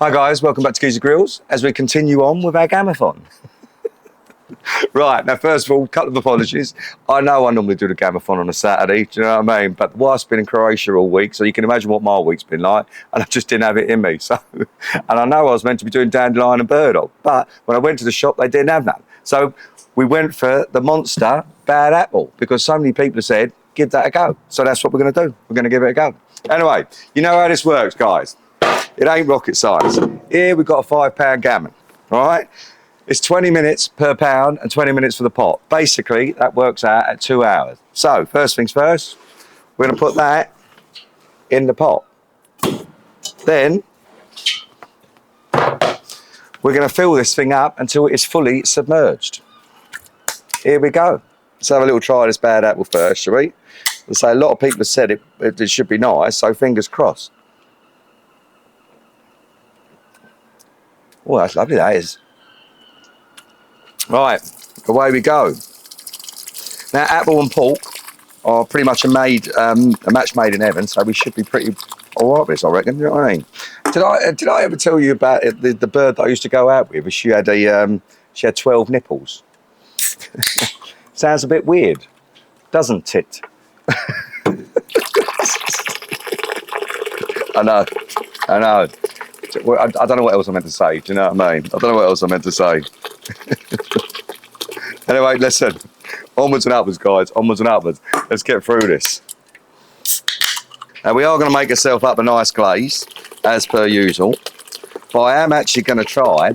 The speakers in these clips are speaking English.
Hi guys, welcome back to Geezer Grills as we continue on with our Gammathon. Right, now first of all, a couple of apologies. I know I normally do the Gammathon on a Saturday, do you know what I mean? But whilst been in Croatia all week, so you can imagine what my week's been like, and I just didn't have it in me. So, and I know I was meant to be doing dandelion and burdock, but when I went to the shop, they didn't have none. So we went for the monster bad apple because so many people have said, give that a go. So that's what we're going to do. We're going to give it a go. Anyway, you know how this works, guys. It ain't rocket science. Here we've got a £5 gammon, all right? It's 20 minutes per pound and 20 minutes for the pot. Basically, that works out at 2 hours. So, first things first, we're gonna put that in the pot. Then, we're gonna fill this thing up until it is fully submerged. Here we go. Let's have a little try of this bad apple first, shall we? Let's say a lot of people have said it should be nice, so fingers crossed. Oh, that's lovely, that is. Right, away we go. Now, apple and pork are pretty much a match made in heaven, so we should be pretty all right with this, I reckon. You know what I mean? Did I ever tell you about the bird that I used to go out with? She had 12 nipples. Sounds a bit weird, doesn't it? I know. I don't know what else I meant to say, do you know what I mean? I don't know what else I meant to say. Anyway, listen, onwards and upwards, guys, onwards and upwards. Let's get through this. Now, we are going to make ourselves up a nice glaze, as per usual, but I am actually going to try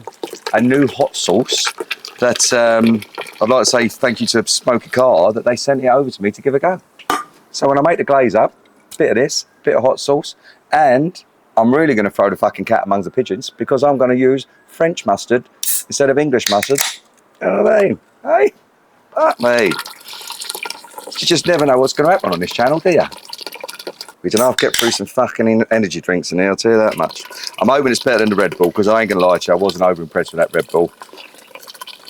a new hot sauce that I'd like to say thank you to Smoky Carter that they sent it over to me to give a go. So when I make the glaze up, a bit of this, a bit of hot sauce, and I'm really going to throw the fucking cat amongst the pigeons because I'm going to use French mustard instead of English mustard. You know what I mean? Hey, fuck me. You just never know what's going to happen on this channel, do you? We don't have to get through some fucking energy drinks in here, I'll tell you that much. I'm hoping it's better than the Red Bull because I ain't going to lie to you, I wasn't over impressed with that Red Bull.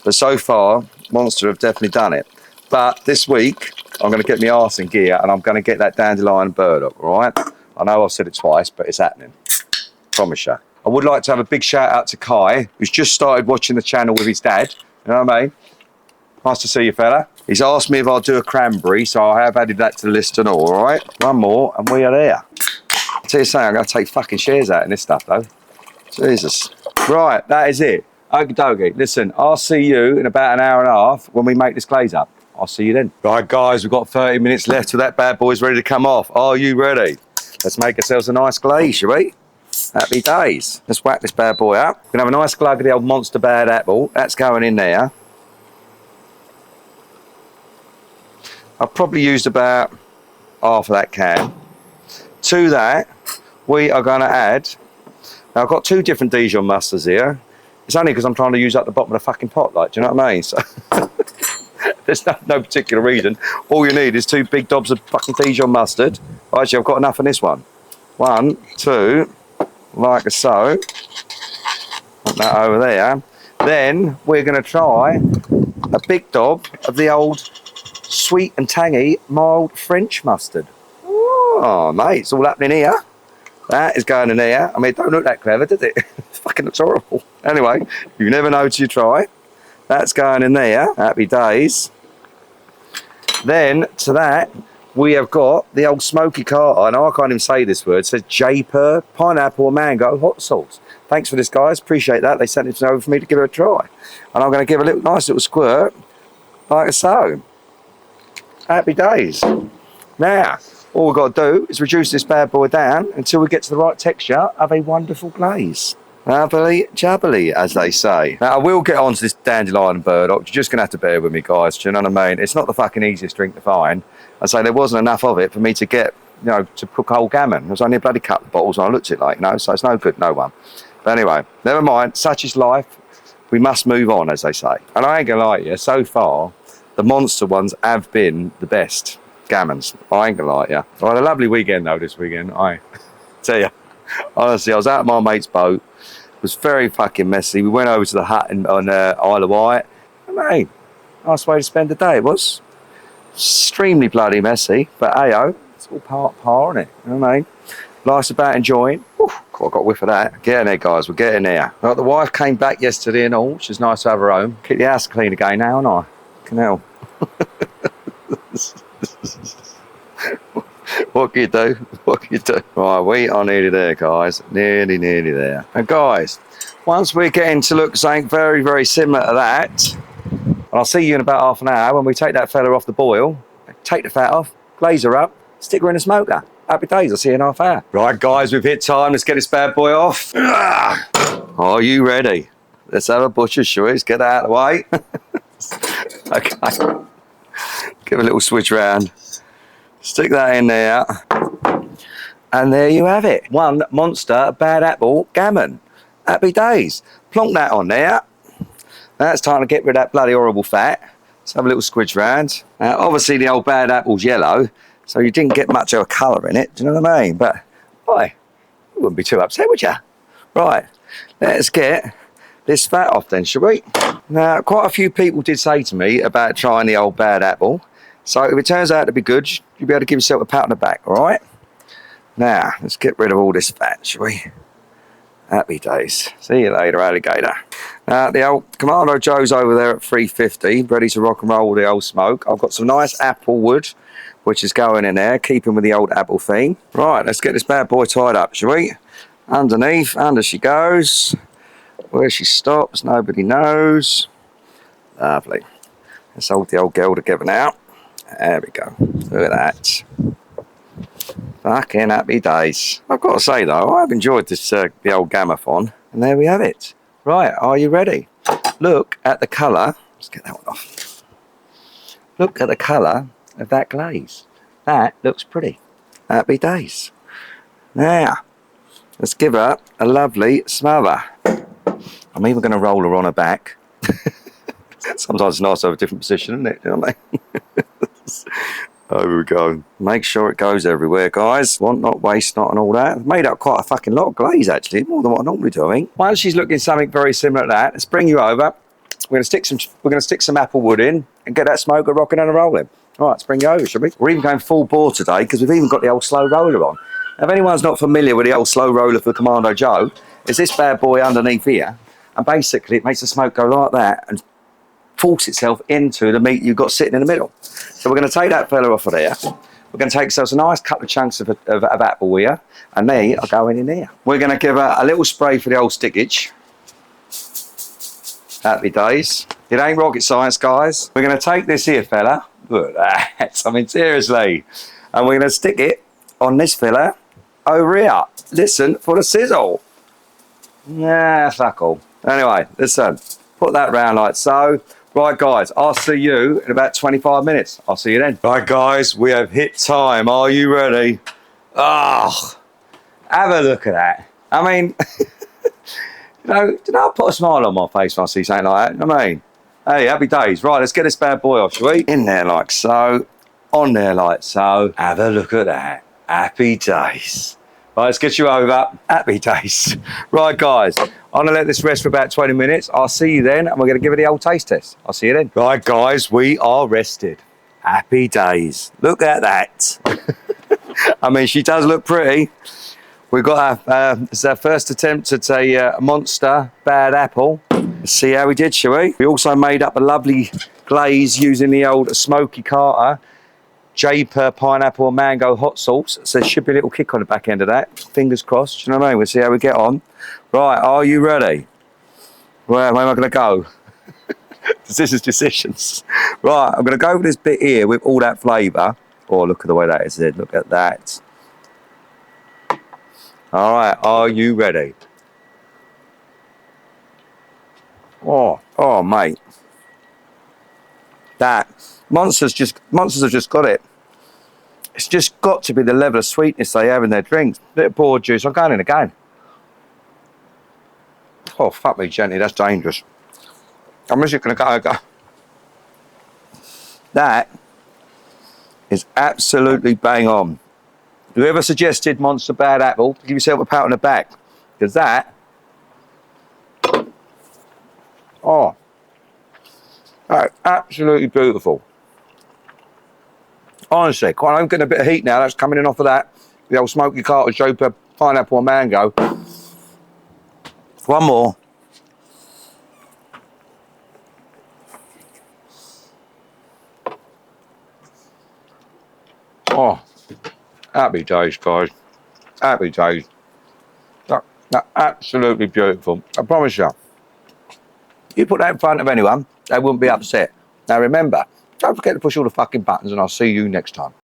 But so far, Monster have definitely done it. But this week, I'm going to get my arse in gear and I'm going to get that dandelion burdock, all right? I know I've said it twice, but it's happening. Promise you. I would like to have a big shout out to Kai, who's just started watching the channel with his dad. You know what I mean? Nice to see you, fella. He's asked me if I'll do a cranberry, so I have added that to the list and all right? One more, and we are there. I'll tell you something, I'm going to take fucking shares out in this stuff, though. Jesus. Right, that is it. Okie dokie. Listen, I'll see you in about an hour and a half when we make this glaze up. I'll see you then. Right, guys, we've got 30 minutes left till that bad boy's ready to come off. Are you ready? Let's make ourselves a nice glaze, shall we? Happy days. Let's whack this bad boy up. We're going to have a nice glug of the old monster bad apple. That's going in there. I've probably used about half of that can. To that, we are going to add... Now, I've got 2 different Dijon mustards here. It's only because I'm trying to use up the bottom of the fucking pot, like, do you know what I mean? So, there's no particular reason. All you need is 2 big dobs of fucking Dijon mustard. Actually, I've got enough in this one. 1, 2, like so. Put that over there. Then we're going to try a big dob of the old sweet and tangy mild French mustard. Oh, mate, it's all happening here. That is going in here. I mean, it don't look that clever, does it? It fucking looks horrible. Anyway, you never know till you try. That's going in there. Happy days. Then, to that, we have got the old Smoky Carter, and I can't even say this word, it says J-Per, pineapple and mango hot sauce. Thanks for this, guys. Appreciate that. They sent it over for me to give it a try. And I'm going to give a nice little squirt, like so. Happy days. Now, all we've got to do is reduce this bad boy down until we get to the right texture of a wonderful glaze. Jubbly, jubbly, as they say. Now, I will get on to this dandelion and burdock. You're just going to have to bear with me, guys. Do you know what I mean? It's not the fucking easiest drink to find. I say there wasn't enough of it for me to get, you know, to cook whole gammon. There was only a bloody couple of bottles and I looked at it like, you know, so it's no good, no one. But anyway, never mind. Such is life. We must move on, as they say. And I ain't going to lie to you, so far, the monster ones have been the best gammons. I ain't going to lie to you. I had a lovely weekend, though, this weekend. I tell you, honestly, I was out of my mate's boat. It was very fucking messy. We went over to the hut on Isle of Wight. And, hey, nice way to spend the day. It was extremely bloody messy, but hey-oh, it's all part, isn't it? You know what I mean? Life's about enjoying. Whew. Cool, I got a whiff of that. Get in there, guys. We're getting there. Right, the wife came back yesterday and all, which is nice to have her home. Keep the house clean again now, and I can help. What can you do? What can you do? Right, we are nearly there, guys. Nearly there. And guys, once we're getting to look something very, very similar to that, and I'll see you in about half an hour when we take that fella off the boil, take the fat off, glaze her up, stick her in the smoker. Happy days, I'll see you in half hour. Right, guys, we've hit time. Let's get this bad boy off. Are you ready? Let's have a butcher, shall we? Let's get that out of the way. Okay. Give a little switch round. Stick that in there. And there you have it. One monster bad apple gammon. Happy days. Plonk that on there. Now it's time to get rid of that bloody horrible fat. Let's have a little squidge round. Obviously the old bad apple's yellow, so you didn't get much of a colour in it. Do you know what I mean? But, boy, you wouldn't be too upset, would you? Right, let's get this fat off then, shall we? Now, quite a few people did say to me about trying the old bad apple. So if it turns out to be good, you'll be able to give yourself a pat on the back, all right? Now, let's get rid of all this fat, shall we? Happy days. See you later, alligator. The old KAMADO Joe's over there at 350, ready to rock and roll with the old smoke. I've got some nice apple wood, which is going in there, keeping with the old apple theme. Right, let's get this bad boy tied up, shall we? Underneath, under she goes. Where she stops, nobody knows. Lovely. Let's hold the old girl together now. There we go. Look at that. Fucking happy days. I've got to say though, I've enjoyed this the old Gammathon, and there we have it. Right, are you ready? Look at the colour. Let's get that one off. Look at the colour of that glaze. That looks pretty. Happy days. Now, let's give her a lovely smother. I'm even going to roll her on her back. Sometimes it's nice to have a different position, isn't it? You know what I mean? There we go. Make sure it goes everywhere, guys. Want not, waste not, and all that. I've made up quite a fucking lot of glaze, actually, more than what I normally do, I think. Once she's looking something very similar to that, let's bring you over. We're going to stick some apple wood in and get that smoker rocking and rolling. All right, let's bring you over, shall we? We're even going full bore today because we've even got the old slow roller on. Now, if anyone's not familiar with the old slow roller for KAMADO Joe, it's this bad boy underneath here, and basically it makes the smoke go like that and force itself into the meat you've got sitting in the middle. So we're going to take that fella off of there. We're going to take ourselves a nice couple of chunks of apple here, and they are going in here. We're going to give her a little spray for the old stickage. Happy days. It ain't rocket science, guys. We're going to take this here fella. Look at that. I mean, seriously. And we're going to stick it on this fella over here. Listen for the sizzle. Nah, fuck all. Anyway, listen. Put that round like so. Right, guys, I'll see you in about 25 minutes. I'll see you then. Right, guys, we have hit time. Are you ready? Oh, have a look at that. I mean, you know, I put a smile on my face when I see something like that. You know what I mean? Hey, happy days. Right, let's get this bad boy off, shall we? In there like so. On there like so. Have a look at that. Happy days. Right, let's get you over. Happy days. Right, guys, I'm going to let this rest for about 20 minutes. I'll see you then, and we're going to give it the old taste test. I'll see you then. Right, guys, we are rested. Happy days. Look at that. I mean, she does look pretty. We've got it's our first attempt at a monster bad apple. Let's see how we did, shall we? We also made up a lovely glaze using the old Smoky Carter Japer pineapple and mango hot sauce. So there should be a little kick on the back end of that. Fingers crossed. You know what I mean? We'll see how we get on. Right, are you ready? Where am I going to go? Decisions, decisions. Right, I'm going to go with this bit here with all that flavour. Oh, look at the way that is. Look at that. All right, are you ready? Oh, mate. That Monsters have just got it. It's just got to be the level of sweetness they have in their drinks. Bit of boar juice. I'm going in again. Oh, fuck me gently. That's dangerous. I'm just going to go. That is absolutely bang on. Whoever suggested Monster Bad Apple, give yourself a pat on the back. Because that... Oh. That's absolutely beautiful. Honestly, I'm getting a bit of heat now. That's coming in off of that. The old Smoky Carter Joper pineapple and mango. One more. Oh, happy days, guys. Happy days. They're absolutely beautiful. I promise you. You put that in front of anyone, they wouldn't be upset. Now remember, don't forget to push all the fucking buttons, and I'll see you next time.